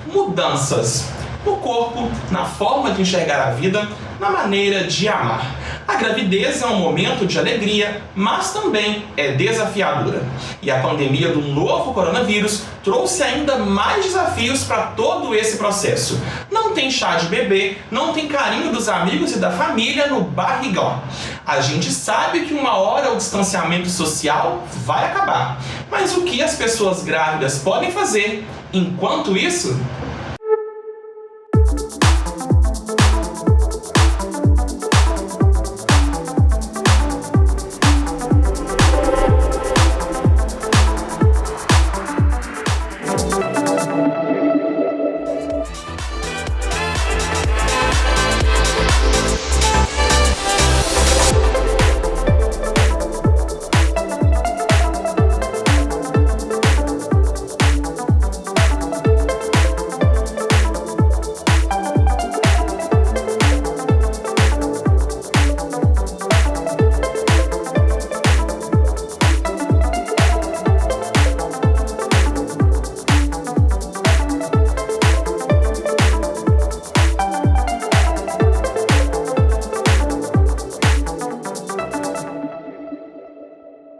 mudanças no corpo, na forma de enxergar a vida, na maneira de amar. A gravidez é um momento de alegria, mas também é desafiadora. E a pandemia do novo coronavírus trouxe ainda mais desafios para todo esse processo. Não tem chá de bebê, não tem carinho dos amigos e da família no barrigão. A gente sabe que uma hora o distanciamento social vai acabar. Mas o que as pessoas grávidas podem fazer enquanto isso?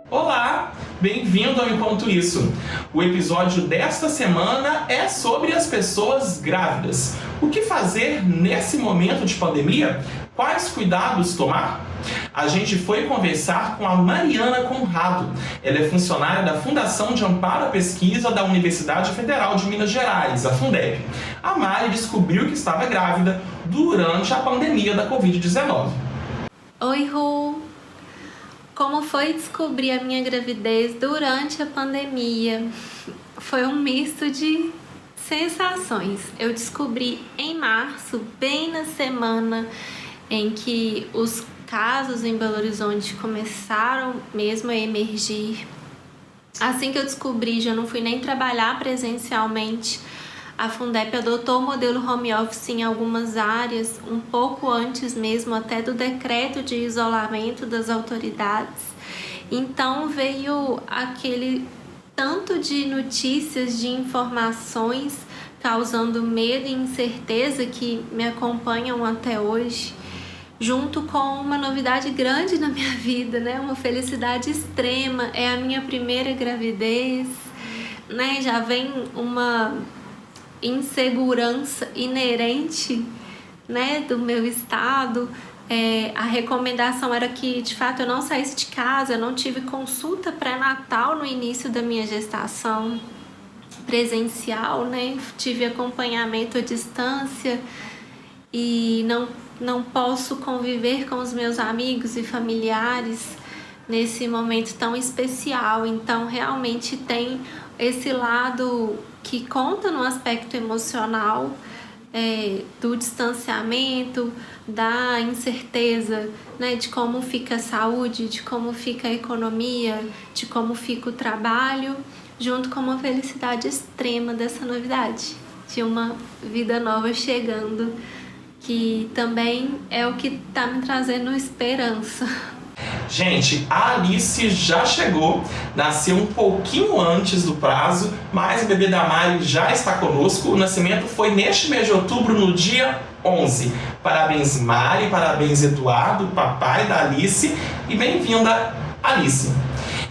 Olá, bem-vindo ao Enquanto Isso. O episódio desta semana é sobre as pessoas grávidas. O que fazer nesse momento de pandemia? Quais cuidados tomar? A gente foi conversar com a Mariana Conrado. Ela é funcionária da Fundação de Amparo à Pesquisa da Universidade Federal de Minas Gerais, a Fundeb. A Mari descobriu que estava grávida durante a pandemia da Covid-19. Oi, Ru! Como foi descobrir a minha gravidez durante a pandemia? Foi um misto de sensações. Eu descobri em março, bem na semana em que os casos em Belo Horizonte começaram mesmo a emergir. Assim que eu descobri, já não fui nem trabalhar presencialmente. A Fundeb adotou o modelo home office em algumas áreas, um pouco antes mesmo até do decreto de isolamento das autoridades. Então veio aquele tanto de notícias, de informações, causando medo e incerteza que me acompanham até hoje, junto com uma novidade grande na minha vida, né? Uma felicidade extrema, é a minha primeira gravidez, né? Já vem uma insegurança inerente, né, do meu estado. A recomendação era que, de fato, eu não saísse de casa. Eu não tive consulta pré-natal no início da minha gestação presencial, né? Tive acompanhamento à distância e não posso conviver com os meus amigos e familiares nesse momento tão especial. Então, realmente tem esse lado que conta no aspecto emocional, do distanciamento, da incerteza, né, de como fica a saúde, de como fica a economia, de como fica o trabalho, junto com uma felicidade extrema dessa novidade, de uma vida nova chegando, que também é o que está me trazendo esperança. Gente, a Alice já chegou, nasceu um pouquinho antes do prazo, mas o bebê da Mari já está conosco. O nascimento foi neste mês de outubro, no dia 11. Parabéns, Mari, parabéns, Eduardo, papai da Alice, e bem-vinda, Alice.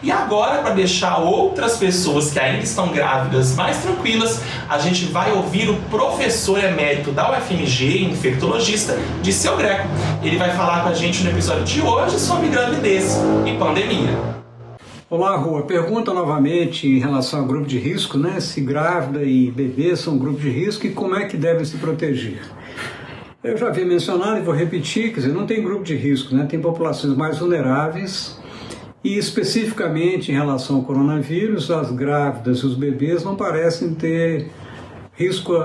E agora, para deixar outras pessoas que ainda estão grávidas mais tranquilas, a gente vai ouvir o professor emérito da UFMG, infectologista, Disseu Greco. Ele vai falar com a gente no episódio de hoje sobre gravidez e pandemia. Olá, Rua. Pergunta novamente em relação ao grupo de risco, né? Se grávida e bebê são grupo de risco e como é que devem se proteger. Eu já havia mencionado e vou repetir, quer dizer, não tem grupo de risco, né? Tem populações mais vulneráveis. E especificamente em relação ao coronavírus, as grávidas e os bebês não parecem ter risco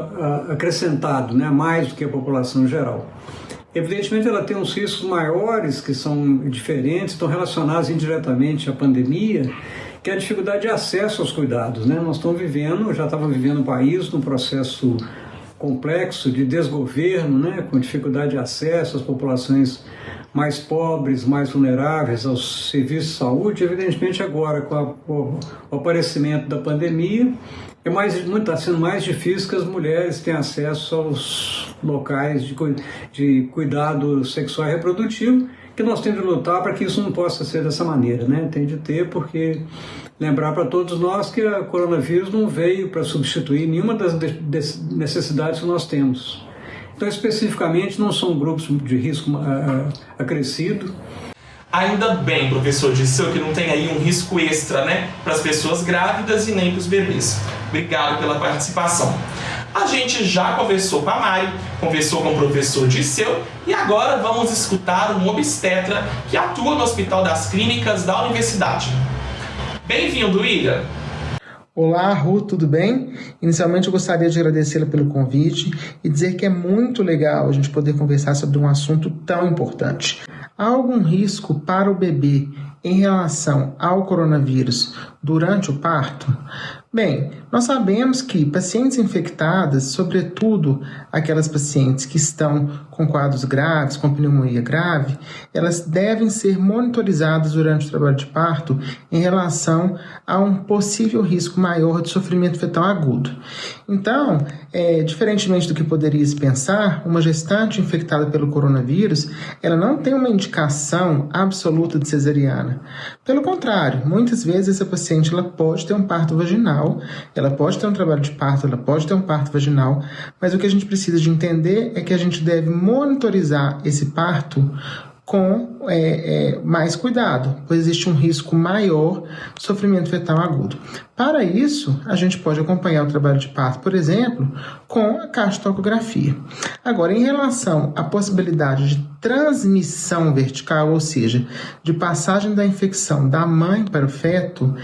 acrescentado, né, mais do que a população geral. Evidentemente ela tem uns riscos maiores que são diferentes, estão relacionados indiretamente à pandemia, que é a dificuldade de acesso aos cuidados, né? Nós estamos vivendo, já estávamos vivendo no país num processo complexo de desgoverno, né, com dificuldade de acesso às populações mais pobres, mais vulneráveis aos serviços de saúde. Evidentemente agora com o aparecimento da pandemia, Está sendo mais difícil que as mulheres tenham acesso aos locais de cuidado sexual e reprodutivo, que nós temos de lutar para que isso não possa ser dessa maneira, né? Tem de ter, porque lembrar para todos nós que o coronavírus não veio para substituir nenhuma das necessidades que nós temos. Então, especificamente, não são grupos de risco acrescido. Ainda bem, professor Dirceu, que não tem aí um risco extra, né, para as pessoas grávidas e nem para os bebês. Obrigado pela participação. A gente já conversou com a Mari, conversou com o professor Dirceu e agora vamos escutar um obstetra que atua no Hospital das Clínicas da Universidade. Bem-vindo, William! Olá, Ruth, tudo bem? Inicialmente eu gostaria de agradecê-la pelo convite e dizer que é muito legal a gente poder conversar sobre um assunto tão importante. Há algum risco para o bebê em relação ao coronavírus durante o parto? Bem, nós sabemos que pacientes infectadas, sobretudo aquelas pacientes que estão com quadros graves, com pneumonia grave, elas devem ser monitorizadas durante o trabalho de parto em relação a um possível risco maior de sofrimento fetal agudo. Então, diferentemente do que poderia se pensar, uma gestante infectada pelo coronavírus, ela não tem uma indicação absoluta de cesariana. Pelo contrário, muitas vezes essa paciente ela pode ter um parto vaginal, ela pode ter um trabalho de parto, ela pode ter um parto vaginal, mas o que a gente precisa de entender é que a gente deve monitorizar esse parto com mais cuidado, pois existe um risco maior de sofrimento fetal agudo. Para isso, a gente pode acompanhar o trabalho de parto, por exemplo, com a castotocografia. Agora, em relação à possibilidade de transmissão vertical, ou seja, de passagem da infecção da mãe para o feto,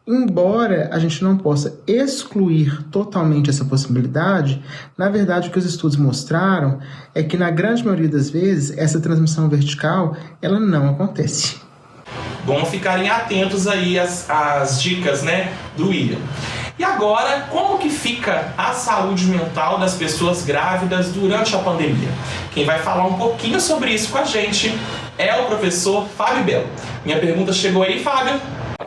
embora a gente não possa excluir totalmente essa possibilidade, na verdade o que os estudos mostraram é que na grande maioria das vezes essa transmissão vertical ela não acontece. Bom ficarem atentos aí às dicas, né, do William. E agora, como que fica a saúde mental das pessoas grávidas durante a pandemia? Quem vai falar um pouquinho sobre isso com a gente é o professor Fábio Belo. Minha pergunta chegou aí, Fábio?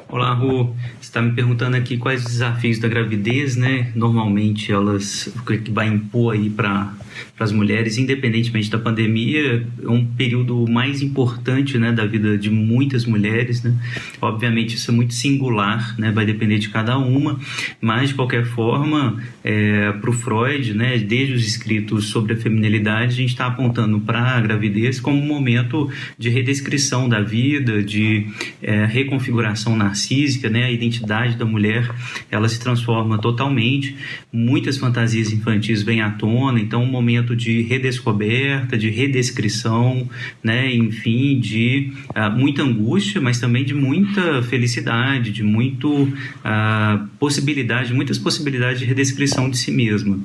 Olá, Rô. Você está me perguntando aqui quais os desafios da gravidez, né? Normalmente o que vai impor aí para as mulheres, independentemente da pandemia, é um período mais importante, né, da vida de muitas mulheres, né? Obviamente isso é muito singular, né? Vai depender de cada uma, mas de qualquer forma, para o Freud, né, desde os escritos sobre a feminilidade, a gente está apontando para a gravidez como um momento de redescrição da vida, de reconfiguração narcísica, né? A identidade da mulher, ela se transforma totalmente, muitas fantasias infantis vêm à tona, então um momento de redescoberta, de redescrição, né? Enfim, de muita angústia, mas também de muita felicidade, de muitas possibilidades de redescrição de si mesma.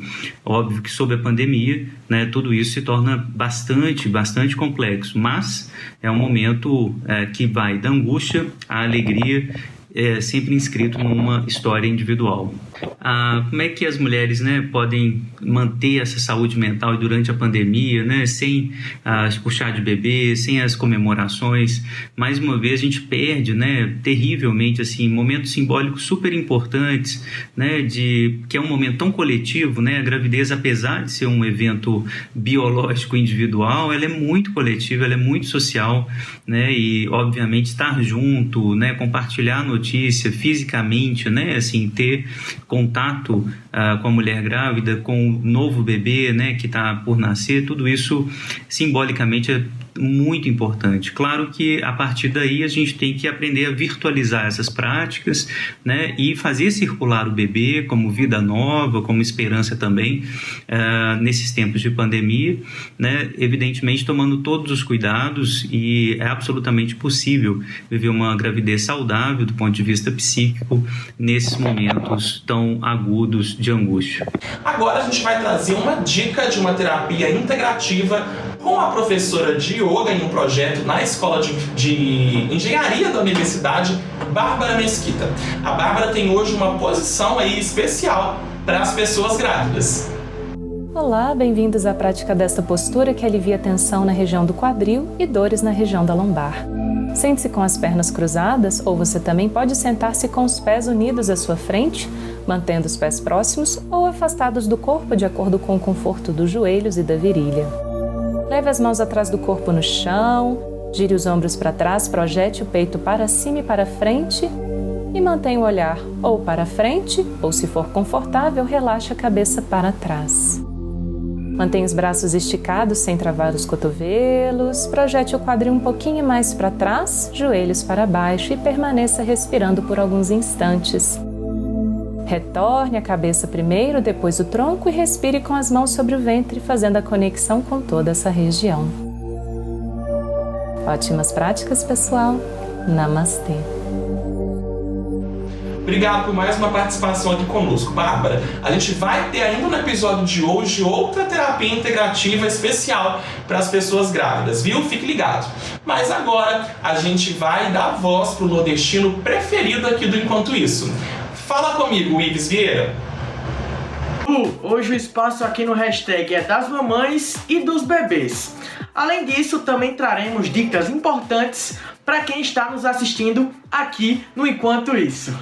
Óbvio que sob a pandemia, né, tudo isso se torna bastante complexo, mas é um momento que vai da angústia à alegria, sempre inscrito numa história individual. Como é que as mulheres, né, podem manter essa saúde mental durante a pandemia, né, sem o chá de bebê, sem as comemorações? Mais uma vez a gente perde, né, terrivelmente assim, momentos simbólicos super importantes, né, que é um momento tão coletivo, né? A gravidez, apesar de ser um evento biológico individual, ela é muito coletiva, ela é muito social, né? E obviamente estar junto, né, compartilhar a notícia fisicamente, né, assim, ter contato com a mulher grávida, com o novo bebê, né, que está por nascer, tudo isso simbolicamente é muito importante. Claro que a partir daí a gente tem que aprender a virtualizar essas práticas, né, e fazer circular o bebê como vida nova, como esperança também, nesses tempos de pandemia, né, evidentemente tomando todos os cuidados, e é absolutamente possível viver uma gravidez saudável do ponto de vista psíquico nesses momentos tão agudos de angústia. Agora a gente vai trazer uma dica de uma terapia integrativa com a professora de yoga em um projeto na Escola de Engenharia da Universidade, Bárbara Mesquita. A Bárbara tem hoje uma posição aí especial para as pessoas grávidas. Olá, bem-vindos à prática desta postura que alivia a tensão na região do quadril e dores na região da lombar. Sente-se com as pernas cruzadas ou você também pode sentar-se com os pés unidos à sua frente, mantendo os pés próximos ou afastados do corpo de acordo com o conforto dos joelhos e da virilha. Leve as mãos atrás do corpo no chão, gire os ombros para trás, projete o peito para cima e para frente e mantenha o olhar ou para frente, ou se for confortável, relaxe a cabeça para trás. Mantenha os braços esticados sem travar os cotovelos, projete o quadril um pouquinho mais para trás, joelhos para baixo e permaneça respirando por alguns instantes. Retorne a cabeça primeiro, depois o tronco e respire com as mãos sobre o ventre, fazendo a conexão com toda essa região. Ótimas práticas, pessoal. Namastê. Obrigado por mais uma participação aqui conosco, Bárbara. A gente vai ter ainda no episódio de hoje outra terapia integrativa especial para as pessoas grávidas, viu? Fique ligado. Mas agora a gente vai dar voz para o nordestino preferido aqui do Enquanto Isso. Fala comigo, Ives Vieira. Hoje o espaço aqui no hashtag é das mamães e dos bebês. Além disso, também traremos dicas importantes para quem está nos assistindo aqui no Enquanto Isso.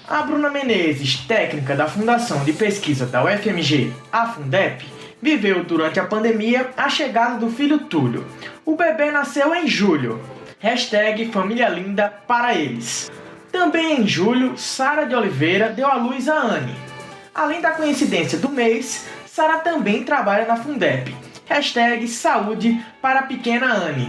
A Bruna Menezes, técnica da Fundação de Pesquisa da UFMG, a Fundep, viveu durante a pandemia a chegada do filho Túlio. O bebê nasceu em julho. Hashtag família linda para eles. Também em julho, Sara de Oliveira deu à luz a Anne. Além da coincidência do mês, Sara também trabalha na Fundep. Hashtag saúde para a pequena Anne.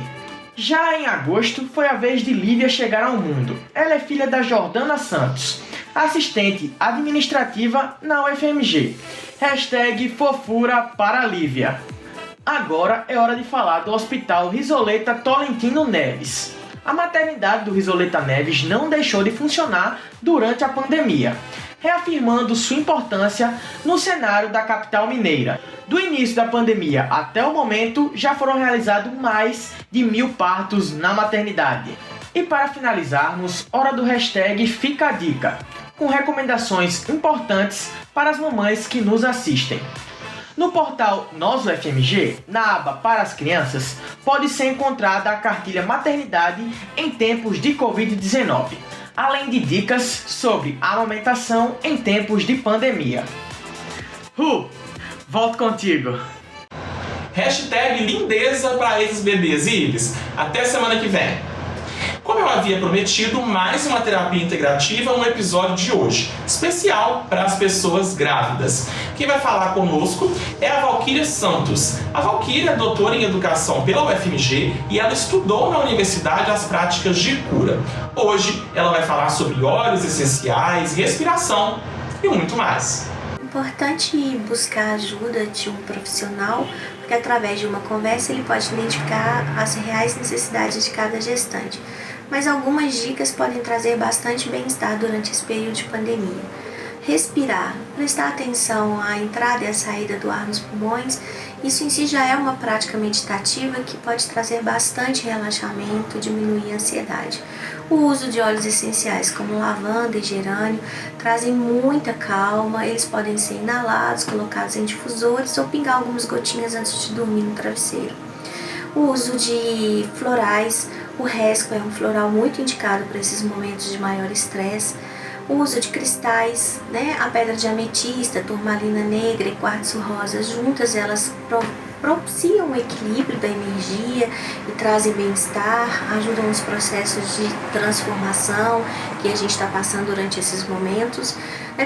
Já em agosto, foi a vez de Lívia chegar ao mundo. Ela é filha da Jordana Santos, assistente administrativa na UFMG. Hashtag fofura para Lívia. Agora é hora de falar do Hospital Risoleta Tolentino Neves. A maternidade do Risoleta Neves não deixou de funcionar durante a pandemia, reafirmando sua importância no cenário da capital mineira. Do início da pandemia até o momento, já foram realizados mais de 1.000 partos na maternidade. E para finalizarmos, hora do hashtag Fica a Dica, com recomendações importantes para as mamães que nos assistem. No portal Nós UFMG, na aba Para as Crianças, pode ser encontrada a cartilha Maternidade em tempos de Covid-19, além de dicas sobre amamentação em tempos de pandemia. Volto contigo! Hashtag lindeza para esses bebês, Ives. Até semana que vem. Como eu havia prometido, mais uma terapia integrativa no episódio de hoje, especial para as pessoas grávidas. Quem vai falar conosco é a Valquíria Santos. A Valquíria é doutora em educação pela UFMG e ela estudou na universidade as práticas de cura. Hoje ela vai falar sobre óleos essenciais, respiração e muito mais. É importante buscar a ajuda de um profissional, porque através de uma conversa ele pode identificar as reais necessidades de cada gestante. Mas algumas dicas podem trazer bastante bem-estar durante esse período de pandemia. Respirar, prestar atenção à entrada e à saída do ar nos pulmões, isso em si já é uma prática meditativa que pode trazer bastante relaxamento, diminuir a ansiedade. O uso de óleos essenciais como lavanda e gerânio trazem muita calma, eles podem ser inalados, colocados em difusores ou pingar algumas gotinhas antes de dormir no travesseiro. O uso de florais, o resco é um floral muito indicado para esses momentos de maior estresse. O uso de cristais, a pedra de ametista, turmalina negra e quartzo rosa, juntas elas propiciam o equilíbrio da energia e trazem bem-estar, ajudam nos processos de transformação que a gente está passando durante esses momentos.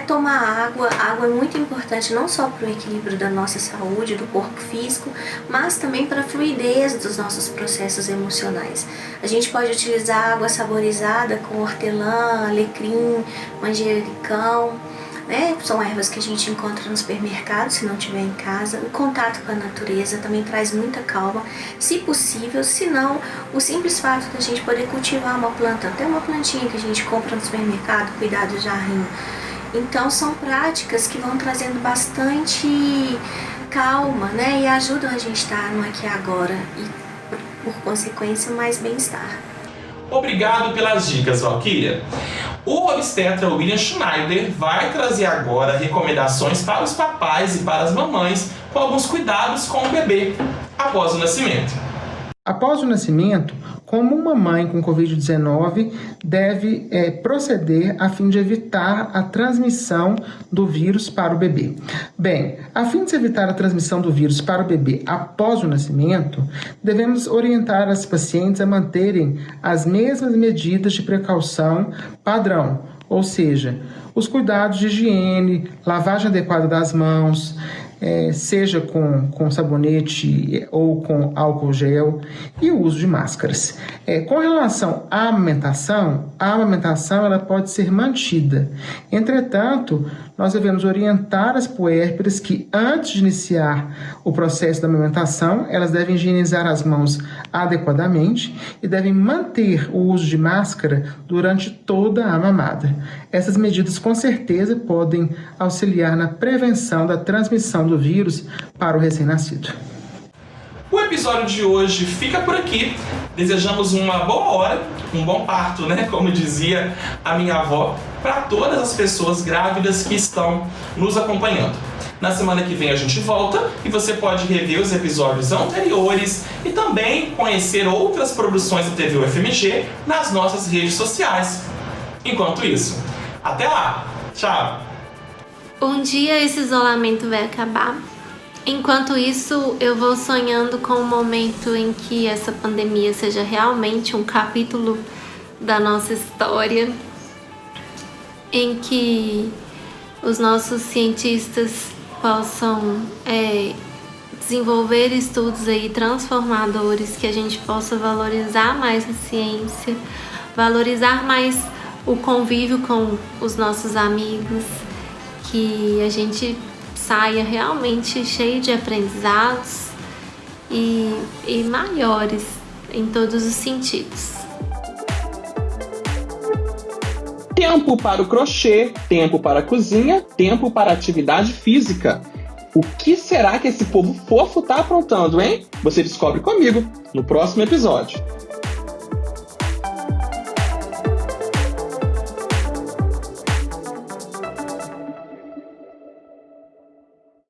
Tomar água. A água é muito importante não só para o equilíbrio da nossa saúde, do corpo físico, mas também para a fluidez dos nossos processos emocionais. A gente pode utilizar água saborizada com hortelã, alecrim, manjericão, São ervas que a gente encontra no supermercado, se não tiver em casa. O contato com a natureza também traz muita calma, se possível. Se não, o simples fato de a gente poder cultivar uma planta, até uma plantinha que a gente compra no supermercado, cuidar do jarrinho. Então são práticas que vão trazendo bastante calma, e ajudam a gente a estar no aqui e agora e, por consequência, mais bem-estar. Obrigado pelas dicas, Valquíria. O obstetra William Schneider vai trazer agora recomendações para os papais e para as mamães com alguns cuidados com o bebê após o nascimento. Após o nascimento, como uma mãe com Covid-19 deve proceder a fim de evitar a transmissão do vírus para o bebê? Bem, a fim de evitar a transmissão do vírus para o bebê após o nascimento, devemos orientar as pacientes a manterem as mesmas medidas de precaução padrão, ou seja, os cuidados de higiene, lavagem adequada das mãos, seja com sabonete ou com álcool gel, e o uso de máscaras. Com relação à amamentação ela pode ser mantida. Entretanto, nós devemos orientar as puérperas que, antes de iniciar o processo da amamentação, elas devem higienizar as mãos adequadamente e devem manter o uso de máscara durante toda a mamada. Essas medidas, com certeza, podem auxiliar na prevenção da transmissão do vírus para o recém-nascido. O episódio de hoje fica por aqui. Desejamos uma boa hora, um bom parto, né? Como dizia a minha avó, para todas as pessoas grávidas que estão nos acompanhando. Na semana que vem a gente volta e você pode rever os episódios anteriores e também conhecer outras produções da TV UFMG nas nossas redes sociais. Enquanto isso, até lá! Tchau! Um dia esse isolamento vai acabar. Enquanto isso, eu vou sonhando com o momento em que essa pandemia seja realmente um capítulo da nossa história, em que os nossos cientistas possam desenvolver estudos aí transformadores, que a gente possa valorizar mais a ciência, valorizar mais o convívio com os nossos amigos, que a gente saia realmente cheio de aprendizados e maiores em todos os sentidos. Tempo para o crochê, tempo para a cozinha, tempo para a atividade física. O que será que esse povo fofo tá aprontando, hein? Você descobre comigo no próximo episódio.